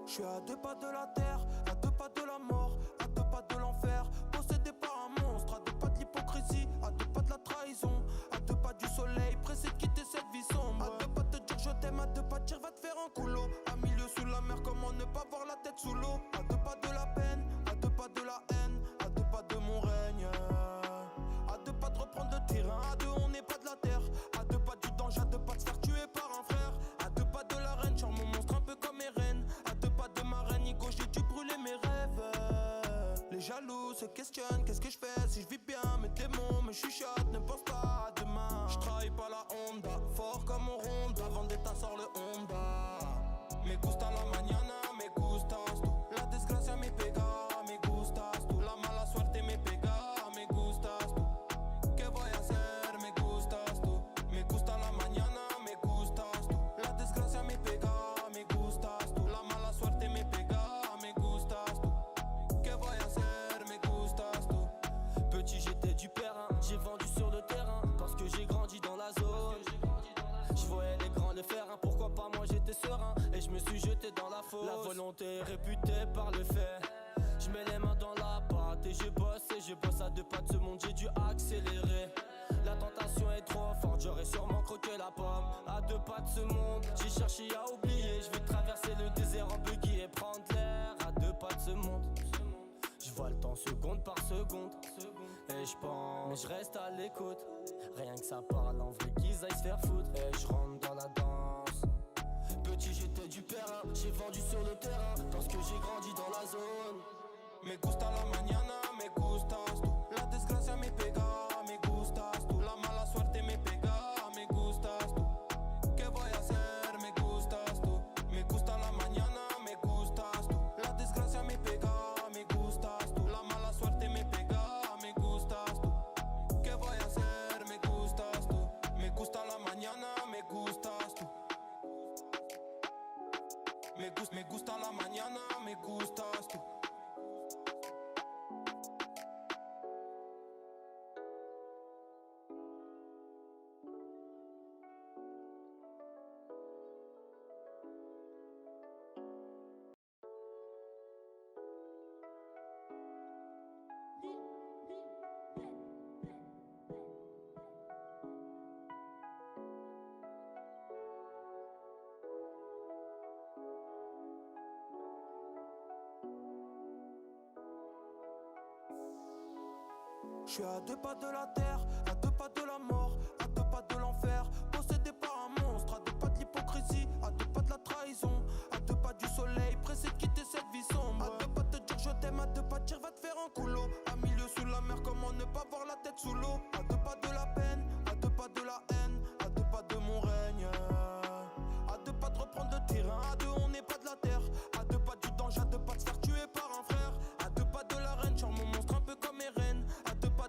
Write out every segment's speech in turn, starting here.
Je suis à 2 pas de la terre, à 2 pas de la mort, à 2 pas de l'enfer. Possédé par un monstre, à 2 pas de l'hypocrisie, à 2 pas de la trahison, à 2 pas du soleil, pressé de quitter cette vie sombre. À 2 pas de te dire je t'aime, à 2 pas de dire va te faire un coulo. À milieu sous la mer, comment ne pas voir la tête sous l'eau. À 2 pas de la peine, à 2 pas de la haine, à 2 pas de mon règne. À 2 pas de reprendre le terrain, à 2 on n'est pas de la terre. À 2 pas du danger, à 2 pas de se faire tuer par un frère. À 2 pas de la reine, genre mon monstre un peu comme Eren. À 2 pas de ma reine, Nico, j'ai dû brûler mes rêves. Les jaloux se questionnent, qu'est-ce que je fais si je vis bien. Mes démons me chuchotent, ne pense pas à demain. Je trahis pas la Honda, fort comme on ronde. La vendetta sort le Honda. Me gusta la mañana, me gustas tú. La desgracia me pega, me gustas tú. La mala suerte me pega, me gustas tú. ¿Qué voy a hacer? Me gustas tú. Me gusta la mañana, me gustas tú. La desgracia me pega, me gustas tú. La mala suerte me pega, me gustas tú. ¿Qué voy a hacer? Me gustas tú. Petit j'étais du périn, j'ai vendu sur le terrain parce que j'ai grandi dans la zone. Je voyais les grands le faire, hein, pourquoi pas moi j'étais serein. Et je me suis jeté dans la fosse. La volonté est réputée par le fait. Je mets les mains dans la pâte et je bosse à 2 pas de ce monde, j'ai dû accélérer. La tentation est trop forte, j'aurais sûrement croqué la pomme. À 2 pas de ce monde, j'ai cherché à oublier. Je vais traverser le désert en buggy et prendre l'air. À 2 pas de ce monde, je vois le temps seconde par seconde. Et je pense, mais je reste à l'écoute. Rien que ça parle en vrai qu'ils aillent se faire foutre. Et je rentre dans la danse. Petit j'étais du périn, j'ai vendu sur le terrain parce que j'ai grandi dans la zone. Me gusta la mañana, me gustas tú. La desgracia me pega, me gustas tú. La mala suerte me pega, me gustas tú. ¿Qué voy a hacer? Me gustas tú. Me gusta la mañana, me gustas tú. La desgracia me pega, me gustas tú. La mala suerte me pega, me gustas tú. ¿Qué voy a hacer? Me gustas tú. Me gusta la mañana, me gustas tú. Me gusta la mañana, me gustas tú. Je suis à 2 pas de la terre, à 2 pas de la mort, à 2 pas de l'enfer. Possédé par un monstre, à 2 pas de l'hypocrisie, à 2 pas de la trahison, à 2 pas du soleil, pressé de quitter cette vie sombre. À 2 pas de te dire je t'aime, à 2 pas de dire va te faire un coulo. À milieu sous la mer, comment ne pas voir la tête sous l'eau. À 2 pas de la peine, à 2 pas de la haine, à 2 pas de mon règne. À 2 pas de reprendre le terrain, à 2 on n'est pas de la terre. À 2 pas du danger, à 2 pas de se faire tuer par un frère. À 2 pas de la reine, genre mon monstre un peu comme Eren.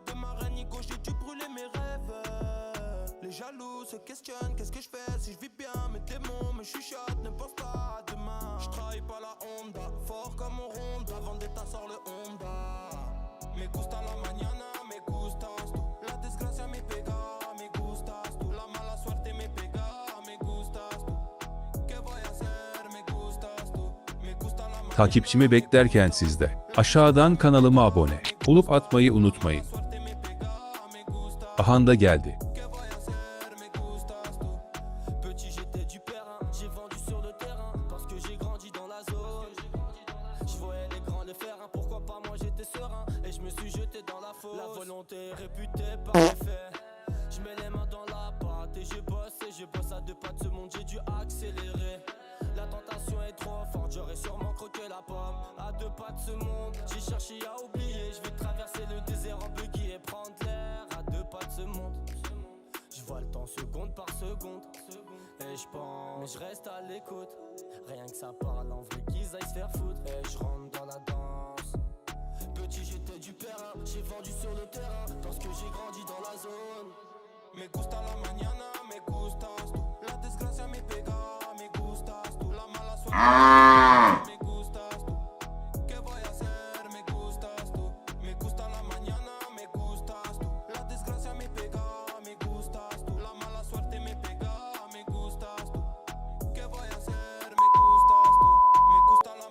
De ma reine, Nico, j'ai dû brûler mes rêves. Les jaloux se questionnent, qu'est-ce que je fais si je vis bien. Mes démons me chuchotent, ne pense pas à demain. Je trahis pas la Honda, fort comme on ronde. La vendetta sort le Honda. Me gusta la mañana, me gustas tú. La desgracia me pega, me gustas tú. La mala suerte me pega, me gustas tú. ¿Qué voy a hacer? Me gustas tú. Me gusta la mañana. Takipçimi beklerken sizde. Aşağıdan kanalıma abone olup atmayı unutmayın. Ahanda geldi. Petit j'étais du périn, j'ai vendu sur le terrain parce que j'ai grandi dans la zone. Je voyais les grands le faire, hein, pourquoi pas moi j'étais serein. Et je me suis jeté dans la fosse. La volonté est réputée par les faits. Je mets les mains dans la pâte et je bosse à 2 pas de ce monde, j'ai dû accélérer. La tentation est trop forte, j'aurais sûrement croqué la pomme. À 2 pas de ce monde, j'ai cherché à oublier. Je vais traverser le désert en buggy et prendre l'air. À 2 pas de ce monde, je vois le temps seconde par seconde. Et je pense, mais je reste à l'écoute. Rien que ça parle en vrai qu'ils aillent se faire foutre. Et je rentre dans la danse. Petit j'étais du périn, j'ai vendu sur le terrain parce que j'ai grandi dans la zone. Me gusta la mañana, me gustas tú. La desgracia me pega, me gustas tú. La mala suerte me gustas tú. ¿Qué voy a hacer? Me gustas tú. Me gusta la mañana, me gustas tú. La desgracia me pega, me gustas tú. La mala suerte me pega, me gustas tú. ¿Qué voy a hacer? Me gustas tú. Me gusta la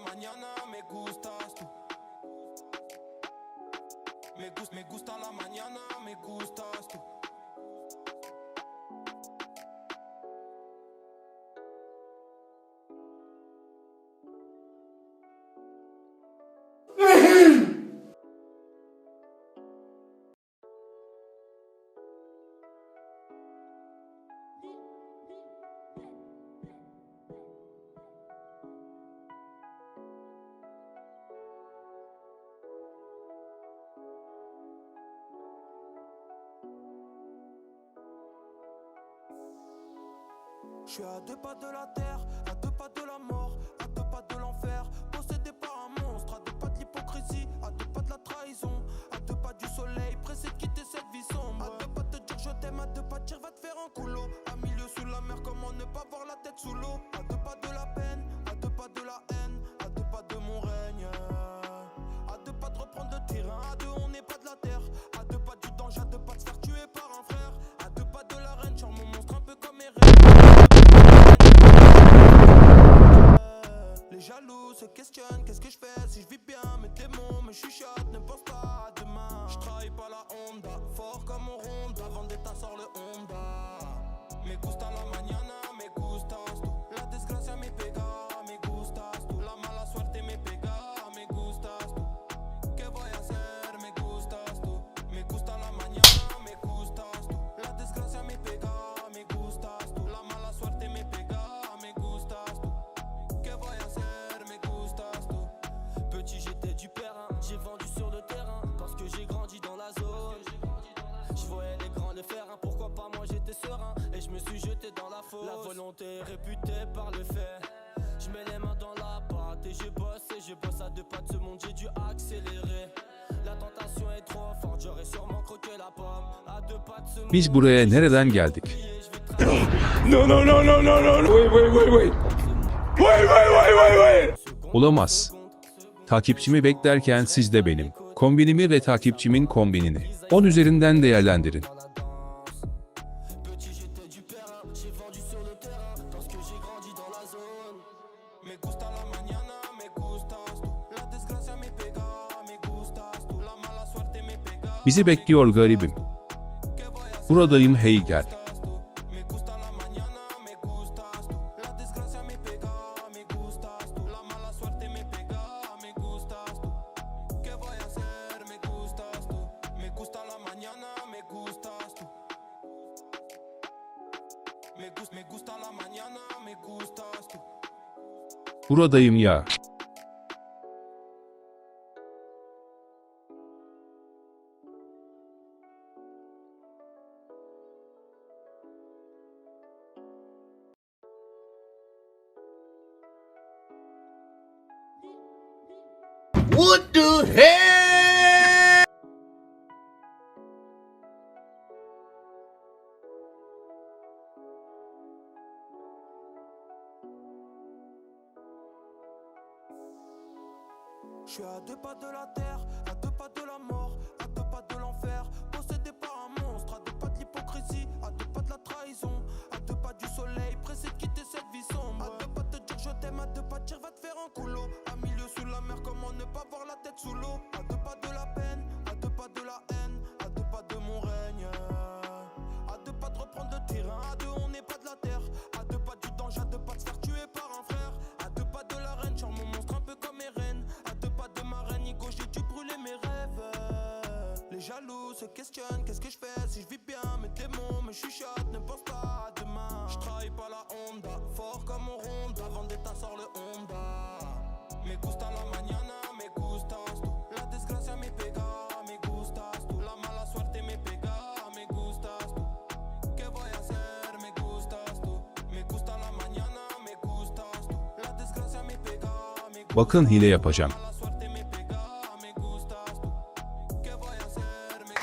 Je suis à deux pas de la terre, à deux pas de la mort, à deux pas de l'enfer. Possédé par un monstre, à deux pas de l'hypocrisie, à deux pas de la trahison, à deux pas du soleil, pressé de quitter cette vie sombre. À deux pas de dire je t'aime, à deux pas de dire va te faire un coulo. À milieu sous la mer, comment ne pas voir la tête sous l'eau. À deux pas de la peine, à deux pas de la haine, à deux pas de mon règne. À deux pas de reprendre le terrain, à deux on n'est pas de la terre. À deux pas du danger, à deux pas de se faire tuer par un frère. À deux pas de la reine, genre mon monstre un peu comme mes rêves. Les jaloux se questionnent, qu'est-ce que je fais si je vis bien. Mes démons me chuchotent, ne pense pas à demain. Je travaille pas la Honda, fort comme on ronde. La vendetta sort le Honda. Me gusta la mañana, me gustas tú. La desgracia me pega, me gustas tú. La mala suerte me pega, me gustas tú. ¿Qué voy a hacer? Me gustas tú. Me gusta la mañana, me gustas tú. La desgracia me pega, me gustas tú. La mala suerte me pega, me gustas tú. ¿Qué voy a hacer? Me gustas tú. Petit j'étais du périn, j'ai vendu sur le terrain parce que j'ai grandi dans la zone. Je voyais les grands le faire, hein, pourquoi pas moi j'étais serein et je me suis jeté dans la fosse. La volonté est réputée par le fait. Je mets les mains dans la pâte et je bosse à deux pas de ce monde, j'ai dû accélérer. La tentation est trop forte, j'aurais sûrement croqué la pomme. À deux pas de ce monde. Biz buraya nereden geldik? No, no, no, no, no, no, no. Wait, wait, wait, wait. Wait, wait, wait, wait, wait. Olamaz. Takipçimi beklerken siz de benim kombinimi ve takipçimin kombinini 10 üzerinden değerlendirin. Petit j'étais du périn, j'ai vendu sur le terrain parce que j'ai grandi dans la zone. Me gusta la mañana, me gustas tú. La desgracia me pega, me gustas tú. La mala suerte me pega. Bizi bekliyor garibim. Buradayım hey gel. Me gusta la mañana, me gustas tú. La desgracia me pega, me gustas tú. La mala suerte me pega, me gustas tú. ¿Qué voy a hacer? Me gustas tú. Me gusta la mañana, me gustas tú. Me gusta la mañana, me gustas tú. Buradayım ya. What the hell? Je suis à deux pas de la terre, à deux pas de la mort, à deux pas de l'enfer. Possédé par un monstre, à deux pas de l'hypocrisie, à deux pas de la trahison, à deux pas du soleil, pressé de quitter cette vie sombre. À deux pas de dire je t'aime, à deux pas de dire va te faire un coulo. À milieu sous la mer, comment ne pas voir la tête sous l'eau. À deux pas de la peine, à deux pas de la haine, à deux pas de mon règne. À deux pas de reprendre le terrain, à deux on n'est pas de la terre. À deux pas du danger, à deux pas de se faire tuer par un frère. À deux pas de la reine, genre mon monstre un peu comme mes reines. À deux pas de ma reine, Nico, j'ai dû brûler mes rêves. Les jaloux se questionnent, qu'est-ce que je fais si je vis bien. Mes démons me chuchotent, ne pense pas à demain. Je travaille pas la Honda, fort comme on ronde. La vendetta sort le Honda. Me gusta la mañana, me gustas tú. La desgracia me pega, me gustas tú. La mala suerte me pega, me gustas tú. ¿Qué voy a hacer? Me gustas tú. Me gusta la mañana, me gustas tú. La desgracia me pega, me gustas tú. Bakın hile yapacağım. La suerte me pega, me gustas tú. ¿Qué voy a hacer? Me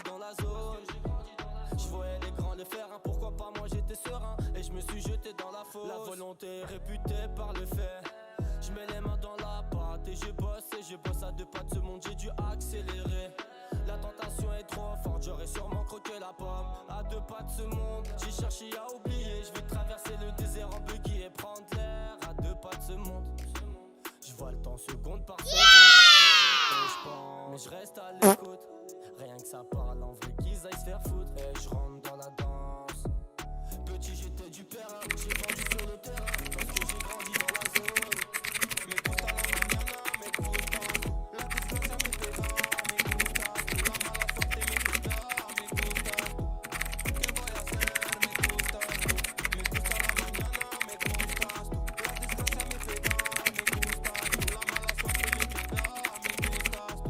dans la zone. Je voyais les grands le faire, hein, pourquoi pas moi j'étais serein et je me suis jeté dans la fosse. La volonté est réputée par le fait. Je mets les mains dans la pâte et je bosse à deux pas de ce monde, j'ai dû accélérer. La tentation est trop forte, j'aurais sûrement croqué la pomme. À deux pas de ce monde, j'ai cherché à oublier. Je vais traverser le désert en buggy et prendre l'air. À deux pas de ce monde, je vois le temps seconde par seconde. Et je pense, mais je reste à l'écoute. Rien que ça parle en vrai qu'ils aillent se faire foutre. Et je rentre dans la danse. Petit j'étais du périn, j'ai vendu sur le terrain parce que j'ai grandi dans la zone. Me gusta la mañana, me gustas tú. La desgracia me pega, me gustas tú. La mala suerte me pega, me gustas tú. ¿Qué voy a hacer? Me gustas tú. Me gusta la mañana, me gustas tú. La desgracia me pega, me gustas tú. La mala suerte me pega, me gustas tú.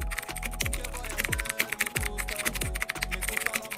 ¿Qué voy a hacer? Me gustas tú. Me gusta la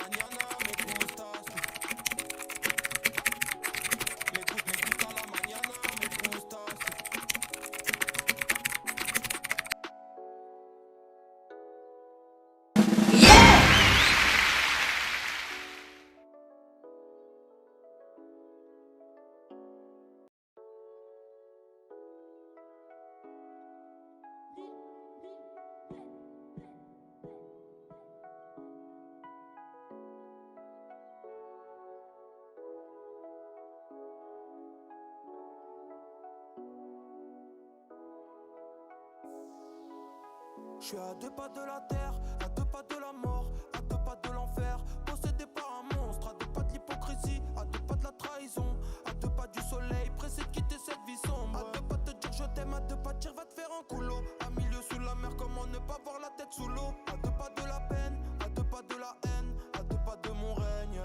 Je suis à deux pas de la terre, à deux pas de la mort, à deux pas de l'enfer. Possédé par un monstre, à deux pas de l'hypocrisie, à deux pas de la trahison, à deux pas du soleil, pressé de quitter cette vie sombre. À deux pas de dire je t'aime, à deux pas de dire va te faire un coulo. À milieu sous la mer, comment ne pas voir la tête sous l'eau. À deux pas de la peine, à deux pas de la haine, à deux pas de mon règne.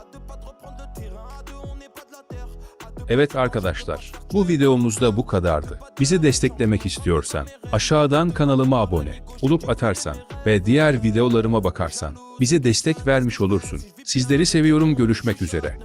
À deux pas de reprendre le terrain, à deux on n'est pas de la terre. Evet arkadaşlar, bu videomuzda bu kadardı. Bizi desteklemek istiyorsan, aşağıdan kanalıma abone olup atarsan ve diğer videolarıma bakarsan bize destek vermiş olursun. Sizleri seviyorum, görüşmek üzere.